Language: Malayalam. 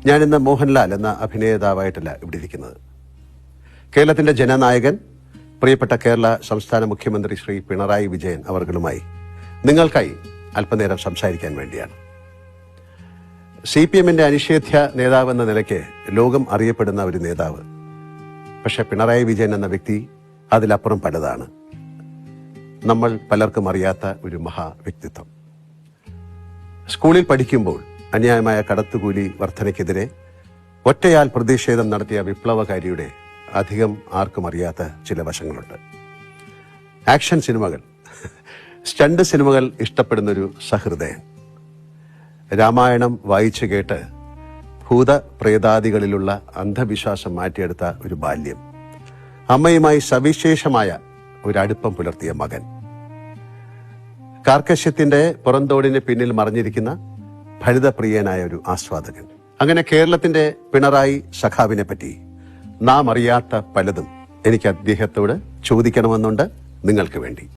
ഞാനിന്ന് മോഹൻലാൽ എന്ന അഭിനേതാവായിട്ടല്ല ഇവിടെ ഇരിക്കുന്നത്. കേരളത്തിന്റെ ജനനായകൻ, പ്രിയപ്പെട്ട കേരള സംസ്ഥാന മുഖ്യമന്ത്രി ശ്രീ പിണറായി വിജയൻ അവർകളുമായി നിങ്ങൾക്കായി അല്പനേരം സംസാരിക്കാൻ വേണ്ടിയാണ്. CPM-ന്റെ അനിഷേധ്യ നേതാവ് എന്ന നിലയ്ക്ക് ലോകം അറിയപ്പെടുന്ന ഒരു നേതാവ്. പക്ഷെ പിണറായി വിജയൻ എന്ന വ്യക്തി അതിലപ്പുറം പലതാണ്. നമ്മൾ പലർക്കും അറിയാത്ത ഒരു മഹാവ്യക്തിത്വം. സ്കൂളിൽ പഠിക്കുമ്പോൾ അന്യായമായ കടത്തുകൂലി വർധനയ്ക്കെതിരെ ഒറ്റയാൽ പ്രതിഷേധം നടത്തിയ വിപ്ലവകാരിയുടെ അധികം ആർക്കും അറിയാത്ത ചില വശങ്ങളുണ്ട്. ആക്ഷൻ സിനിമകൾ, സ്റ്റണ്ട് സിനിമകൾ ഇഷ്ടപ്പെടുന്നൊരു സഹൃദയൻ. രാമായണം വായിച്ചു കേട്ട് ഭൂതപ്രേതാദികളിലുള്ള അന്ധവിശ്വാസം മാറ്റിയെടുത്ത ഒരു ബാല്യം. അമ്മയുമായി സവിശേഷമായ ഒരു അടുപ്പം പുലർത്തിയ മകൻ. കാർക്കശ്യത്തിന്റെ പുറന്തോടിന് പിന്നിൽ മറഞ്ഞിരിക്കുന്ന ഫലിതപ്രിയനായ ഒരു ആസ്വാദകൻ. അങ്ങനെ കേരളത്തിന്റെ പിണറായി സഖാവിനെ പറ്റി നാം അറിയാത്ത പലതും എനിക്ക് അദ്ദേഹത്തോട് ചോദിക്കണമെന്നുണ്ട്, നിങ്ങൾക്ക് വേണ്ടി.